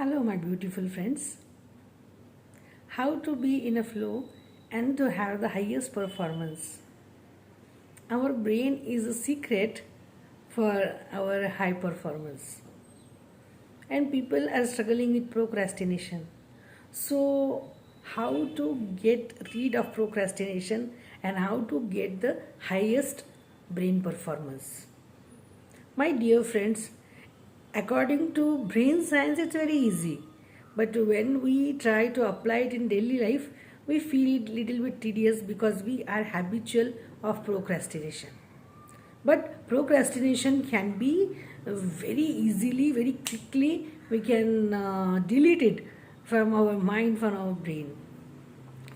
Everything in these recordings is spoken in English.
Hello, my beautiful friends. How to be in a flow and to have the highest performance. Our brain is a secret for our high performance, and people are struggling with procrastination. So, how to get rid of procrastination and how to get the highest brain performance? My dear friends, according to brain science, it's very easy. But when we try to apply it in daily life, we feel it little bit tedious because we are habitual of procrastination. But procrastination can be very easily, very quickly, we can delete it from our mind, from our brain.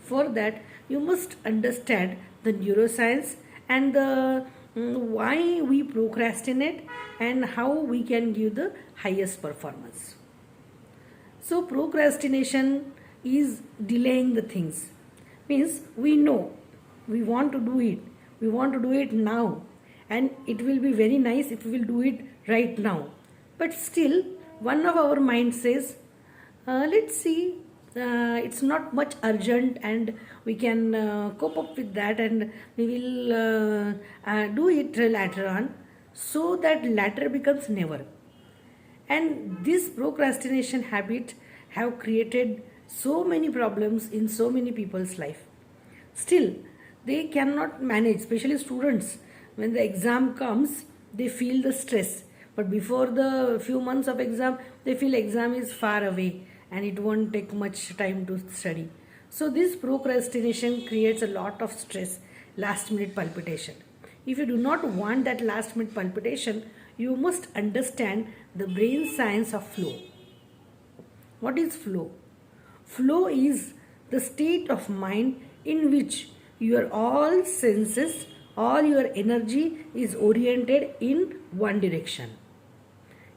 For that, you must understand the neuroscience and the why we procrastinate and how we can give the highest performance. So procrastination is delaying the things. Means we know we want to do it. We want to do it now, and it will be very nice if we will do it right now. But still, one of our mind says, let's see, it's not much urgent and we can cope up with that, and we will do it later on. So that later becomes never. And this procrastination habit have created so many problems in so many people's life. Still, they cannot manage, especially students. When the exam comes, they feel the stress. But before the few months of exam, they feel exam is far away and it won't take much time to study. So this procrastination creates a lot of stress, last minute palpitation. If you do not want that last minute palpitation, you must understand the brain science of flow. What is flow? Flow is the state of mind in which your all senses, all your energy is oriented in one direction.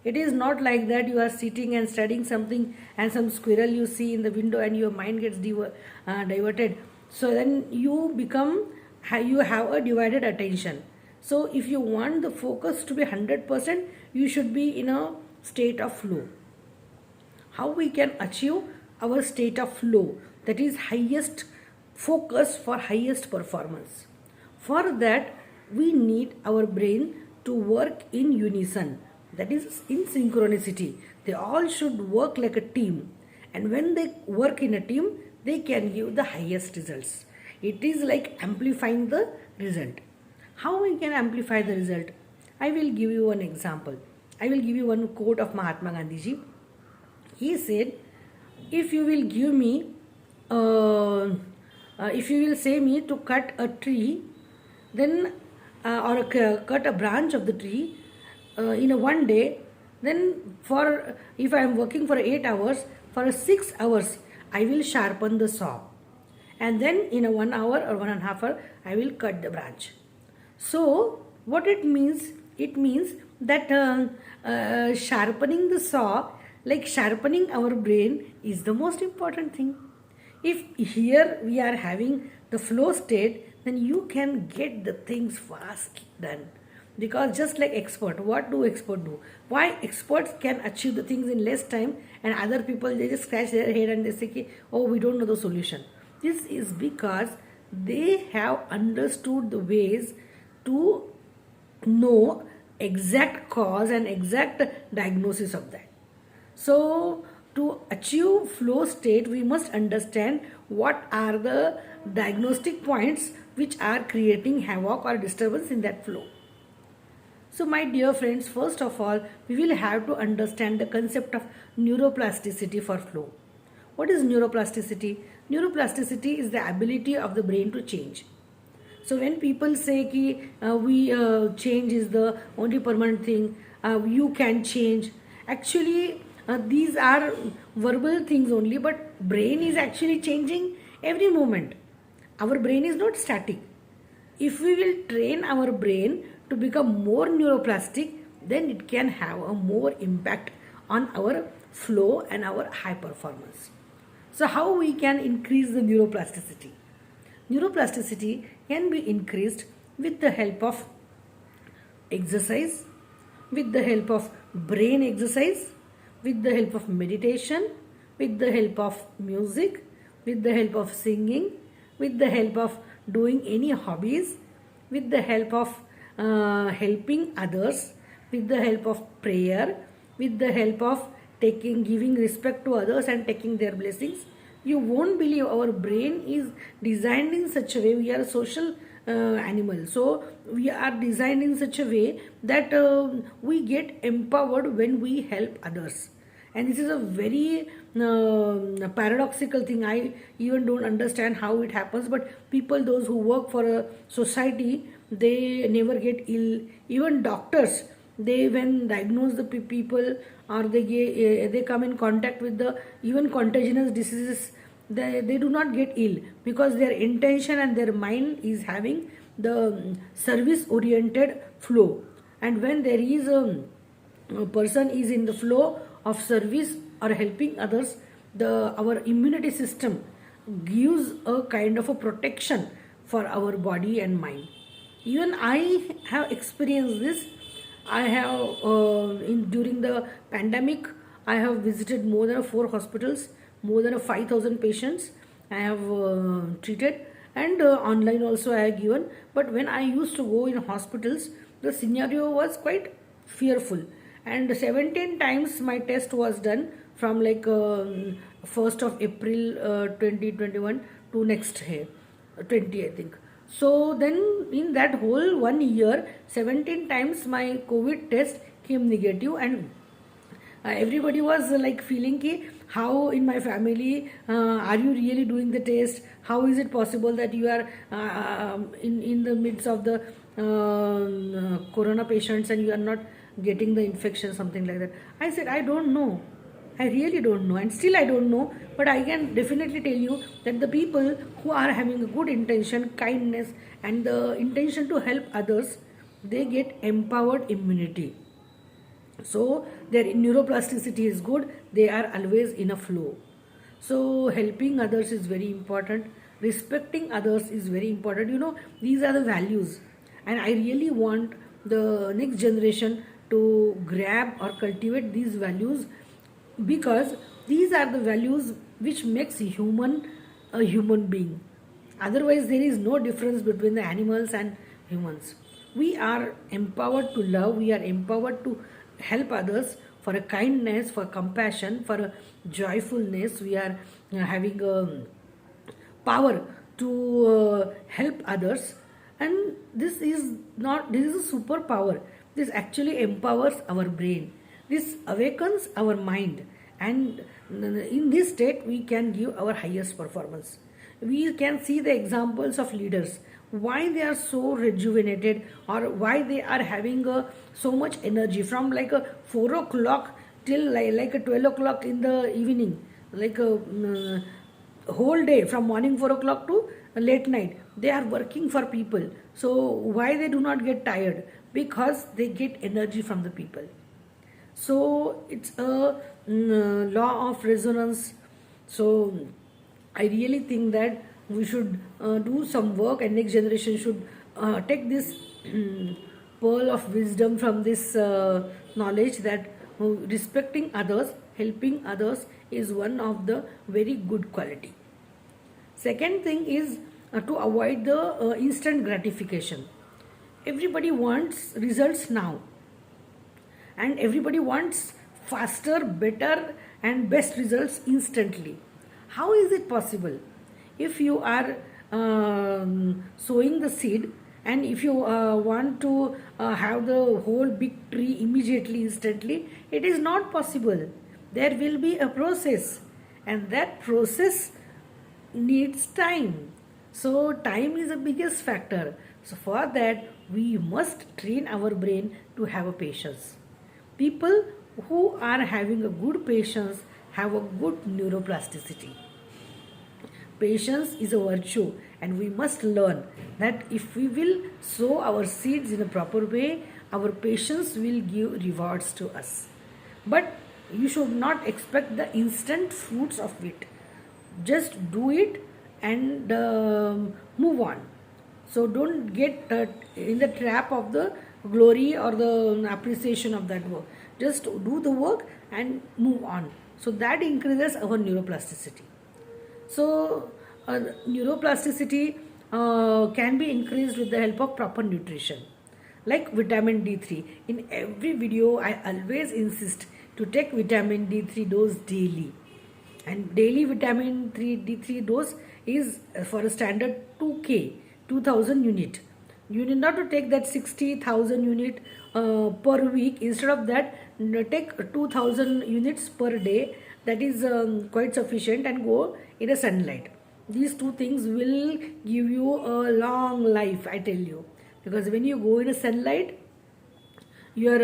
It is not like that you are sitting and studying something and some squirrel you see in the window and your mind gets diverted. So then you have a divided attention. So if you want the focus to be 100%, you should be in a state of flow. How we can achieve our state of flow, that is highest focus for highest performance? For that, we need our brain to work in unison, that is in synchronicity. They all should work like a team, and when they work in a team, they can give the highest results. It is like amplifying the result. How we can amplify the result? I will give you one example. I will give you one quote of Mahatma Gandhi ji. He said, if you will give me, if you will say me to cut a tree, then or cut a branch of the tree in a one day, then for if I am working for 8 hours, for 6 hours I will sharpen the saw, and then in a 1 hour or 1.5 hour I will cut the branch. So what it means? It means that sharpening the saw, like sharpening our brain, is the most important thing. If here we are having the flow state, then you can get the things fast done. Because just like expert, what do experts do? Why experts can achieve the things in less time, and other people, they just scratch their head and they say, oh, we don't know the solution. This is because they have understood the ways to know exact cause and exact diagnosis of that. So to achieve flow state, we must understand what are the diagnostic points which are creating havoc or disturbance in that flow. So my dear friends, first of all, we will have to understand the concept of neuroplasticity for flow. What is neuroplasticity? Neuroplasticity is the ability of the brain to change. So when people say ki change is the only permanent thing, you can change. Actually, these are verbal things only, but brain is actually changing every moment. Our brain is not static. If we will train our brain to become more neuroplastic, then it can have a more impact on our flow and our high performance. So how we can increase the neuroplasticity? Neuroplasticity can be increased with the help of exercise, with the help of brain exercise, with the help of meditation, with the help of music, with the help of singing, with the help of doing any hobbies, with the help of helping others, with the help of prayer, with the help of giving respect to others and taking their blessings. You won't believe our brain is designed in such a way. We are a social animal, so we are designed in such a way that we get empowered when we help others. And this is a very paradoxical thing. I even don't understand how it happens, but people, those who work for a society, they never get ill. Even doctors, they when diagnose the people, or they come in contact with the even contagious diseases, they do not get ill, because their intention and their mind is having the service oriented flow. And when there is a person is in the flow of service or helping others, our immunity system gives a kind of a protection for our body and mind. Even I have experienced this. I have during the pandemic, I have visited more than 4 hospitals, more than 5,000 patients I have treated, and online also I have given. But when I used to go in hospitals, the scenario was quite fearful, and 17 times my test was done from like 1st of April 2021 to next year 20, I think. So then in that whole 1 year, 17 times my COVID test came negative, and everybody was like feeling ki, how in my family are you really doing the test? How is it possible that you are in the midst of the corona patients and you are not getting the infection, something like that. I said, I don't know. I really don't know, and still I don't know, but I can definitely tell you that the people who are having a good intention, kindness, and the intention to help others, they get empowered immunity. So their neuroplasticity is good, they are always in a flow. So helping others is very important, respecting others is very important. These are the values, and I really want the next generation to grab or cultivate these values, because these are the values which makes a human being. Otherwise there is no difference between the animals and humans. We are empowered to love, we are empowered to help others, for a kindness, for compassion, for a joyfulness. We are having a power to help others, and this is a superpower. This actually empowers our brain, this awakens our mind, and in this state we can give our highest performance. We can see the examples of leaders, why they are so rejuvenated, or why they are having so much energy from like a 4 o'clock till like a 12 o'clock in the evening, like a whole day from morning 4 o'clock to late night. They are working for people. So why they do not get tired? Because they get energy from the people. So it's a law of resonance. So I really think that we should do some work, and next generation should take this pearl of wisdom from this knowledge, that respecting others, helping others is one of the very good quality. Second thing is to avoid the instant gratification. Everybody wants results now, and everybody wants faster, better, and best results instantly. How is it possible? If you are sowing the seed, and if you want to have the whole big tree immediately, instantly, it is not possible. There will be a process, and that process needs time. So time is the biggest factor. So for that, we must train our brain to have a patience. People who are having a good patience have a good neuroplasticity. Patience is a virtue, and we must learn that if we will sow our seeds in a proper way, our patience will give rewards to us. But you should not expect the instant fruits of it. Just do it and move on. So don't get in the trap of the glory or the appreciation of that work. Just do the work and move on. So that increases our neuroplasticity. So neuroplasticity can be increased with the help of proper nutrition, like vitamin D3. In every video, I always insist to take vitamin D3 dose daily, and daily vitamin 3 D3 dose is for a standard 2K, 2000 unit. You need not to take that 60,000 unit per week. Instead of that, take 2000 units per day. That is quite sufficient, and go in a sunlight. These two things will give you a long life, I tell you, because when you go in a sunlight, your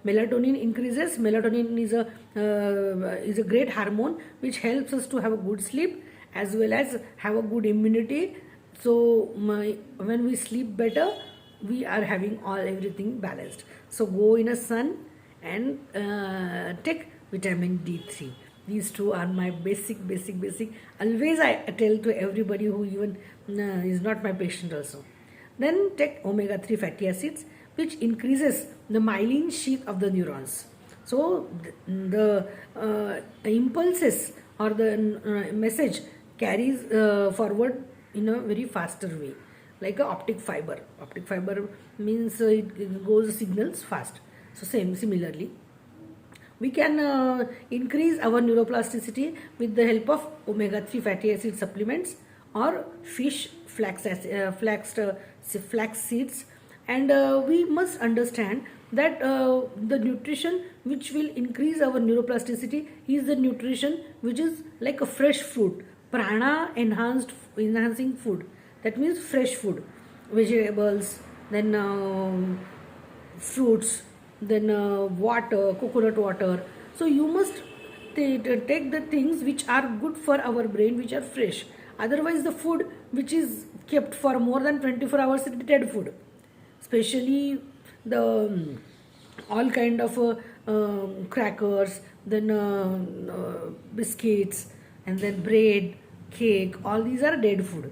melatonin increases. Melatonin is a great hormone which helps us to have a good sleep as well as have a good immunity. So when we sleep better, we are having everything balanced. So go in a sun and take vitamin D3. These two are my basic. Always I tell to everybody who even is not my patient also. Then take omega-3 fatty acids, which increases the myelin sheath of the neurons. So the impulses or the message carries forward in a very faster way, like a optic fiber. Optic fiber means it goes signals fast. So similarly, we can increase our neuroplasticity with the help of omega-3 fatty acid supplements or fish, flax seeds. And we must understand that the nutrition which will increase our neuroplasticity is the nutrition which is like a fresh fruit, prana enhancing food. That means fresh food, vegetables, then fruits, then water, coconut water. So you must take the things which are good for our brain, which are fresh. Otherwise the food which is kept for more than 24 hours is dead food. Especially the all kind of crackers, then biscuits, and then bread, cake, all these are dead food.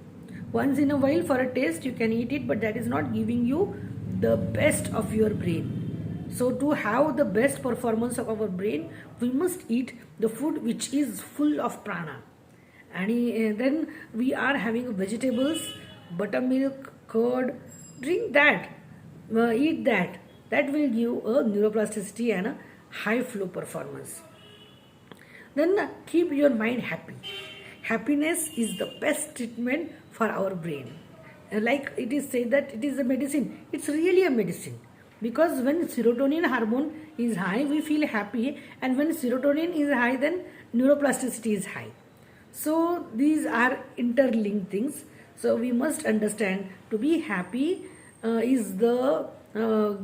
Once in a while for a taste you can eat it, but that is not giving you the best of your brain. So to have the best performance of our brain, we must eat the food which is full of prana. And then we are having vegetables, buttermilk, curd. Drink that, eat that. That will give a neuroplasticity and a high flow performance. Then keep your mind happy. Happiness is the best treatment for our brain. Like it is said that it is a medicine. It's really a medicine. Because when serotonin hormone is high, we feel happy, and when serotonin is high, then neuroplasticity is high. So these are interlinked things. So we must understand to be happy is the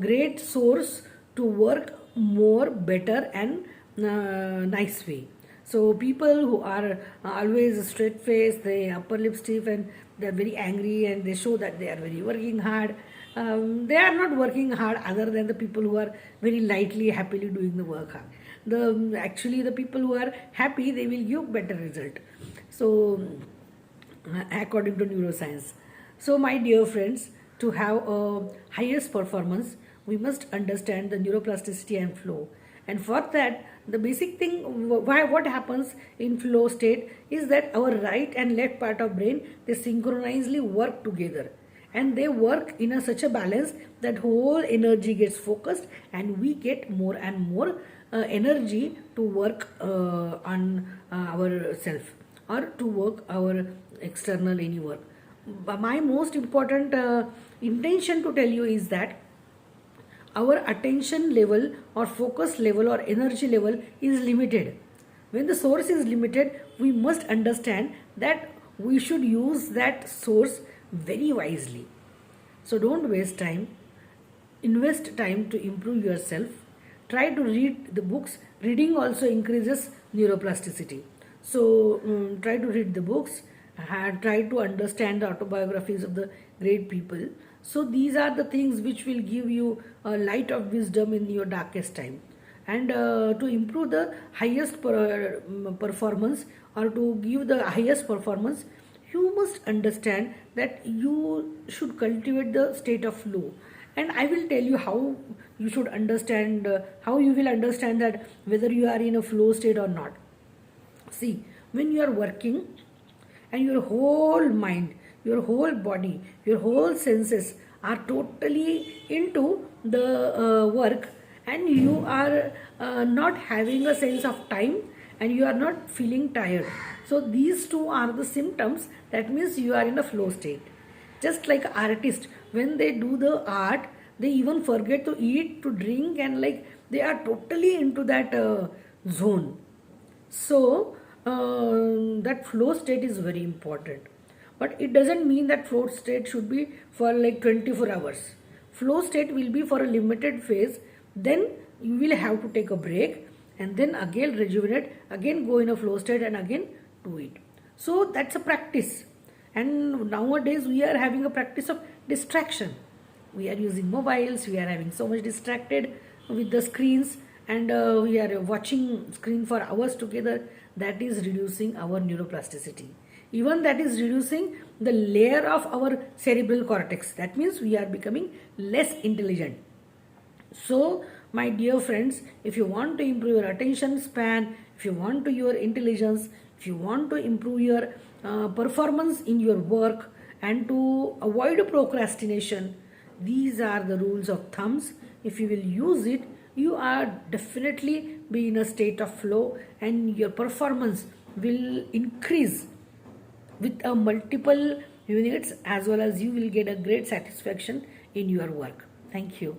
great source to work more, better, and nice way. So people who are always straight faced, they upper lip stiff, and they are very angry, and they show that they are very working hard. They are not working hard other than the people who are very lightly, happily doing the work hard. Actually the people who are happy, they will give better result. So according to neuroscience. So my dear friends, to have a highest performance, we must understand the neuroplasticity and flow. And for that, the basic thing, what happens in flow state is that our right and left part of brain, they synchronously work together, and they work in such a balance that whole energy gets focused, and we get more and more energy to work on ourself, or to work our external any work. My most important intention to tell you is that our attention level or focus level or energy level is limited. When the source is limited, we must understand that we should use that source very wisely. So don't waste time. Invest time to improve yourself. Try to read the books. Reading also increases neuroplasticity. So try to read the books. Try to understand the autobiographies of the great people. So these are the things which will give you a light of wisdom in your darkest time. And to improve the highest performance, or to give the highest performance, you must understand that you should cultivate the state of flow. and I will tell you how you should understand, how you will understand that whether you are in a flow state or not. See, when you are working and your whole mind, your whole body, your whole senses are totally into the work, and you are not having a sense of time, and you are not feeling tired. So these two are the symptoms. That means you are in a flow state. Just like artists, when they do the art, they even forget to eat, to drink, and like they are totally into that zone. So that flow state is very important. But it doesn't mean that flow state should be for like 24 hours. Flow state will be for a limited phase. Then you will have to take a break and then again rejuvenate, again go in a flow state and again do it. So that's a practice. And nowadays we are having a practice of distraction. We are using mobiles, we are having so much distracted with the screens, and we are watching screen for hours together. That is reducing our neuroplasticity. Even that is reducing the layer of our cerebral cortex. That means we are becoming less intelligent. So my dear friends, if you want to improve your attention span, if you want to your intelligence, if you want to improve your performance in your work, and to avoid procrastination, these are the rules of thumbs. If you will use it, you are definitely be in a state of flow, and your performance will increase with a multiple units, as well as you will get a great satisfaction in your work. Thank you.